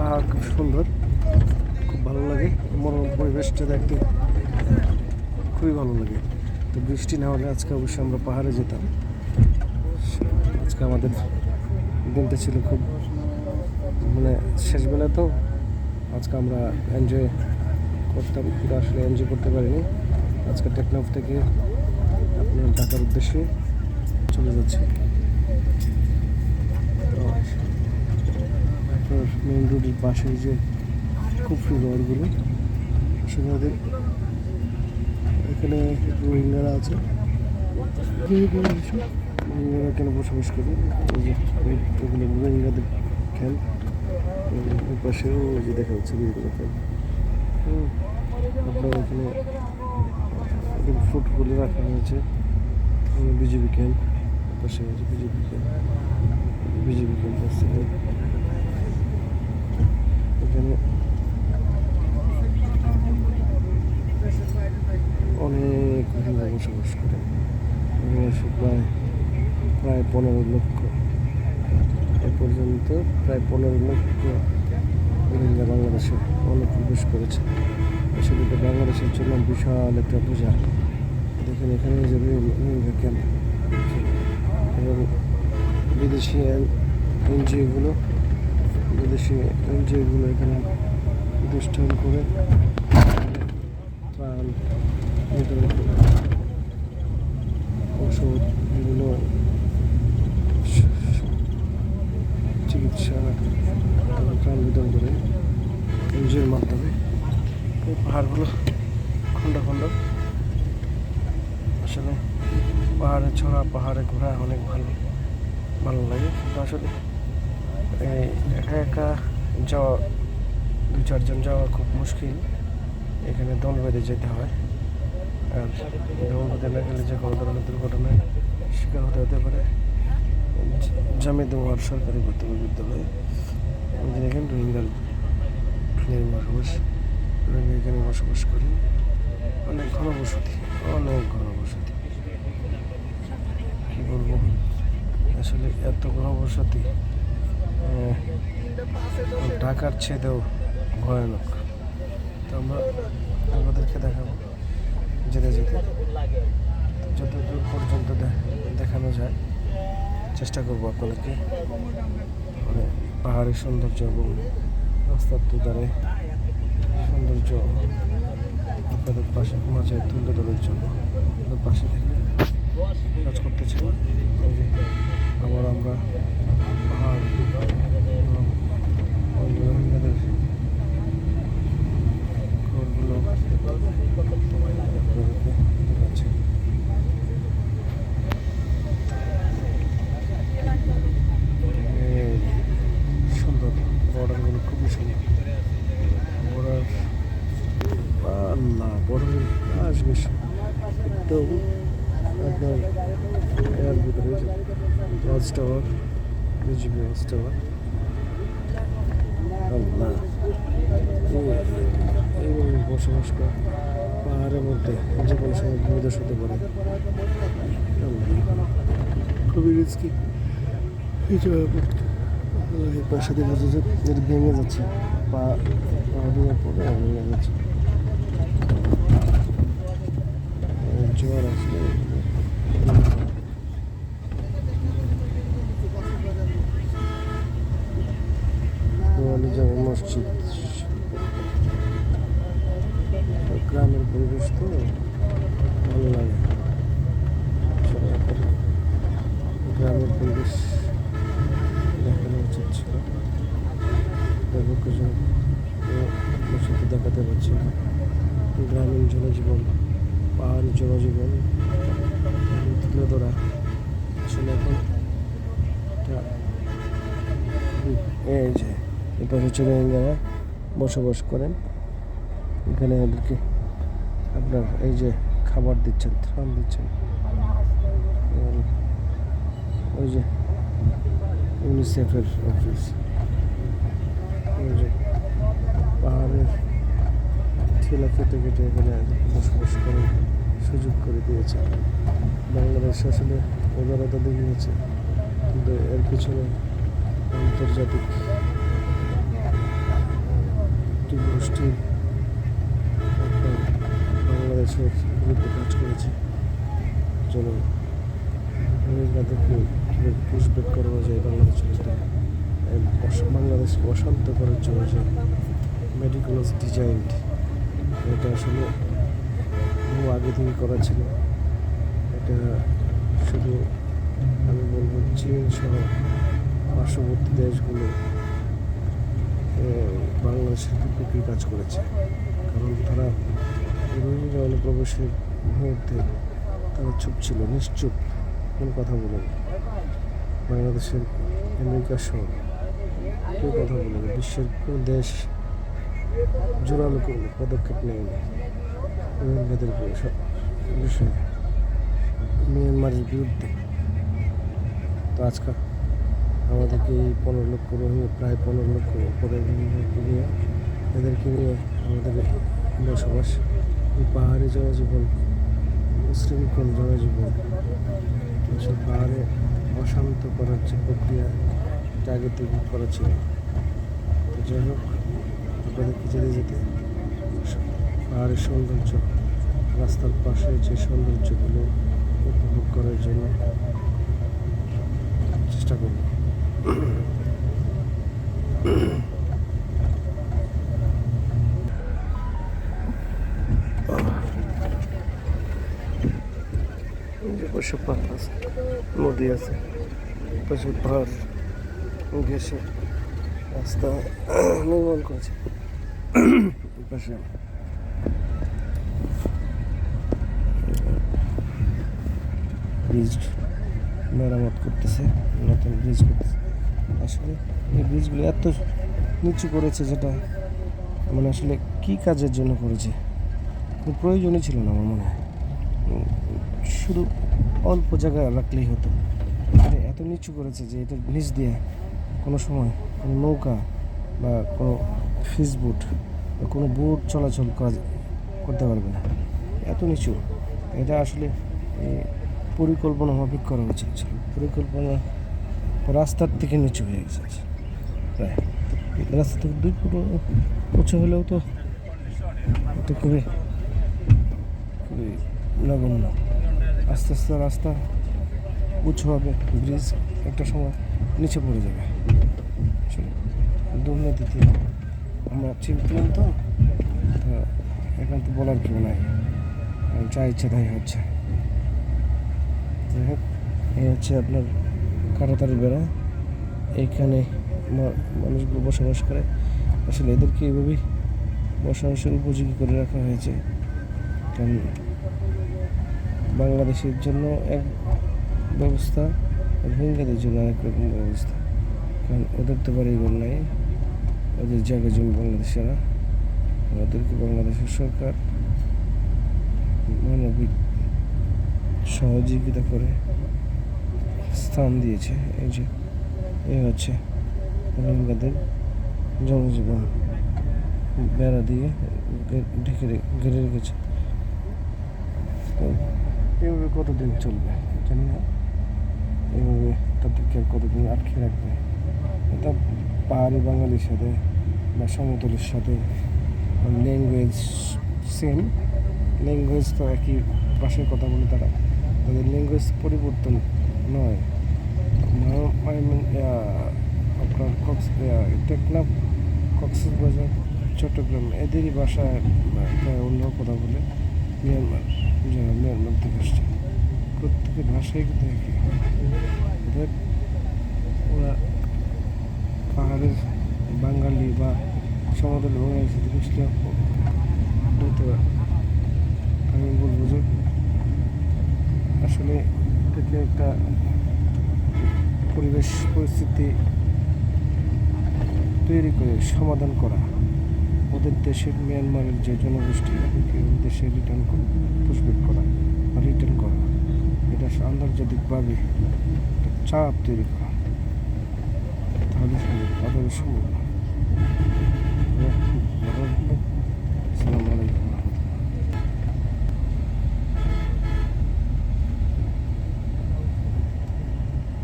পাহাড় খুব সুন্দর, খুব ভালো লাগে। মনোরম পরিবেশটা দেখতে খুবই ভালো লাগে। তো বৃষ্টি না হলে আজকে অবশ্যই আমরা পাহাড়ে যেতাম। আজকে আমাদের দিনটা ছিল খুব শেষবেলা, তো আজকে আমরা এনজয় করতাম, কিন্তু আসলে এনজয় করতে পারিনি। আজকে টেকনাফ থেকে আপনার ঢাকার উদ্দেশ্যে চলে যাচ্ছি। আপনার মেইন রোডের পাশে যে কুফরি ঘরগুলো, সেখানে এখানে রোহিঙ্গারা আছে, রোহিঙ্গারা এখানে বসবাস করে। এগুলো রোহিঙ্গাদের ক্যাম্প। ওই পাশেও যে দেখা যাচ্ছে বিভিন্ন ক্যাম্প। আপনার এখানে ফুটগুলো রাখা হয়েছে, বিজেপি ক্যাম্প। পাশে আছে বিজেপি ক্যাম্প, বিজেপি ক্যাম্প আছে এখানে। অনেক রোহিঙ্গা বসবাস করে, প্রায় 15 লক্ষ এ পর্যন্ত। প্রায় 15 লক্ষ রোহিঙ্গা বাংলাদেশে অনুপ্রবেশ করেছে। আসলে এটা বাংলাদেশের জন্য বিশাল একটা বোঝা। দেখেন এখানে যে রোহিঙ্গা ক্যাম্প এবং বিদেশি এনজিওগুলো এখানে প্রতিষ্ঠান করে ত্রাণ বিতরণ করে, ওষুধ, বিভিন্ন চিকিৎসা ত্রাণ বিতরণ করে এনজিওর মাধ্যমে। এই পাহাড়গুলো খন্ড খন্ড, আসলে পাহাড়ে চড়া, পাহাড়ে ঘোরা অনেক ভালো লাগে। কিন্তু আসলে একা একা যাওয়া, 2-4 জন যাওয়া খুব মুশকিল। এখানে দল বেঁধে যেতে হয়, আর দল বেঁধে না গেলে যে কোনো ধরনের দুর্ঘটনায় শিকার হতে পারে। জামিয়া দুয়ার সরকারি প্রাথমিক বিদ্যালয়ে দেখেন রোহিঙ্গা এখানে বসবাস করি। অনেক ঘনবসতি, কি বলবো, আসলে এত ঘনবসতি ঢাকার ছেদেও ভয়ানক। তো আমরা আমাদেরকে দেখাবো যেতে যতদূর পর্যন্ত দেখানো যায় চেষ্টা করবো আপনাদেরকে। পাহাড়ের সৌন্দর্য এবং রাস্তার দুধারে সৌন্দর্য আপনাদের মাঝে তুলে ধরার জন্য পাশে থেকে কাজ করতেছি। আবার আমরা পাহাড় রোহিঙ্গাদের ঘরগুলো দেখাচ্ছি। সুন্দর বর্ডারগুলো, খুবই সুন্দর বর্ডার। বর্ডার আসবে একদম আপনার এর ভিতরে watch tower, BJP watch tower. এইভাবে বসবাস করে পাহাড়ের মধ্যে যে কোনো সময় ভূমিধস হতে পারে, খুবই রিস্কি। এই পাশে দেখা যাচ্ছে যেটা ভেঙে যাচ্ছে, পা ভেঙে পড়ে ভেঙে যাচ্ছে। জোয়ার আসলে মসজিদ, গ্রামের পরিবেশ তো ভালো লাগে। গ্রামের পরিবেশ দেখানো উচিত ছিল, মসজিদ দেখাতে পারছি না। গ্রামীণ জনজীবন, পাহাড়ি জনজীবন তুলে ধরা আসলে এখন এই যে এটা হচ্ছে রোহিঙ্গারা বসবাস করেন এখানে। এদেরকে আপনার এই যে খাবার দিচ্ছেন, ত্রাণ দিচ্ছেন। ওই যে ইউনিসেফের অফিস, ওই যে পাহাড়ের ঠেলা কেটে এখানে বসবাস করার সুযোগ করে দিয়েছে বাংলাদেশ। আসলে উদারতা দেখিয়েছে, কিন্তু এর পিছনে আন্তর্জাতিক প্রচুর একটা বাংলাদেশের বিরুদ্ধে কাজ করেছে। যেন রোহিঙ্গাদেরকে কীভাবে পুষব্যাক করানো যায় বাংলাদেশের ভিতরে, বাংলাদেশকে অশান্ত করার জন্য যে মেডিকুলাস ডিজাইন্ড, এটা আসলে বহু আগে থেকে করা ছিল। এটা শুধু আমি বলবো চীন সহ পার্শ্ববর্তী দেশগুলো বাংলাদেশের বিপক্ষে কাজ করেছে, কারণ তারা রোহিঙ্গা অনুপ্রবেশের মুহূর্তে তারা চুপ ছিল, নিশ্চুপ, কোনো কথা বলেনি। বাংলাদেশের আমেরিকা সহ কেউ কথা বলেনি, বিশ্বের কোনো দেশ জোরালো কোনো পদক্ষেপ নেয়নি রোহিঙ্গাদের বিষয়ে, মিয়ানমারের বিরুদ্ধে। তো আজকে আমাদেরকে এই 15 লক্ষ রোহিঙ্গা, প্রায় 15 লক্ষ পদের রোহিঙ্গাকে নিয়ে, এদেরকে নিয়ে আমাদের বসবাস, এই পাহাড়ি জনজীবন, উশৃঙ্খল জনজীবন, সেই পাহাড়ে অশান্ত করার যে প্রক্রিয়া, এটা আগে থেকে করা ছিল। তো যাই হোক, আপনাদেরকে যেতে যেতে পাহাড়ের সৌন্দর্য, রাস্তার পাশে যে সৌন্দর্যগুলো উপভোগ করার জন্য চেষ্টা করব। পাশে পাহাড় আছে, নদী আছে, পাশে পাহাড় ঘেঁষে রাস্তা নির্মাণ করেছে। পাশে ব্রিজ মেরামত করতেছে, নতুন ব্রিজ করতেছে। আসলে এই ব্রিজগুলো এত নিচু করেছে, যেটা মানে আসলে কী কাজের জন্য করেছে, প্রয়োজনই ছিল না আমার মনে হয়। শুধু অল্প জায়গায় রাখলেই হতো। এত নিচু করেছে যে এটার নিচ দিয়ে কোনো সময় কোনো নৌকা বা কোনো ফিশবোট বা কোনো বোট চলাচল করতে পারবে না, এত নিচু। এটা আসলে পরিকল্পনা মাফিক করা উচিত ছিল। পরিকল্পনা রাস্তার থেকে নিচু হয়ে গেছে প্রায়, রাস্তা থেকে 2 ফুট উঁচু হলেও তো এটা খুবই খুবই নগণ্য। আস্তে আস্তে রাস্তা উঁচু হবে, ব্রিজ একটা সময় নিচে পড়ে যাবে। দুর্নীতিতে আমরা চিন্তিত, তো এখন তো বলার কেউ নাই, যা ইচ্ছে তাই হচ্ছে। যাই হোক, এই হচ্ছে আপনার কাঁটাতারের বেড়া, এইখানে মানুষগুলো বসবাস করে। আসলে এদেরকে এইভাবেই বসবাসের উপযোগী করে রাখা হয়েছে, কারণ বাংলাদেশের জন্য এক ব্যবস্থা, রোহিঙ্গাদের জন্য আরেক রকম ব্যবস্থা। কারণ ওদের তো বাড়িঘর নাই, ওদের জায়গা জমি বাংলাদেশেরা, ওদেরকে বাংলাদেশের সরকার মানবিক সহযোগিতা করে স্থান দিয়েছে। এই যে এই হচ্ছে রোহিঙ্গাদের জনজীবন, বেড়া দিয়ে ঘিরে রেখেছে। এইভাবে কতদিন চলবে জানি না, এইভাবে তাদেরকে কতদিন আটকে রাখবে। এটা পাহাড়ি বাঙালির সাথে বা সমতলের সাথে ল্যাঙ্গুয়েজ সেম, ল্যাঙ্গুয়েজ তো একই ভাষায় কথা বলে তারা, তাদের ল্যাঙ্গুয়েজ পরিবর্তন নয়। আপনার টেকনাফ, কক্সবাজার, চট্টগ্রাম এদেরই ভাষায় প্রায় অন্য কথা বলে। মিয়ানমার থেকে আসছে, প্রত্যেকের ভাষাই কিন্তু একই। ওরা পাহাড়ের বাঙালি বা সমতলের বাঙালির সাথে মিশলে হয়তো আমি বলবো যে আসলে এটাকে একটা পরিবেশ পরিস্থিতি তৈরি করে সমাধান করা, ওদের দেশের মিয়ানমারের যে জনগোষ্ঠী ওদেরকে দেশে পুষব্যাক করা বা রিটার্ন করা, এটা আন্তর্জাতিকভাবে একটা চাপ তৈরি করা, তাহলে আদৌ সম্ভব।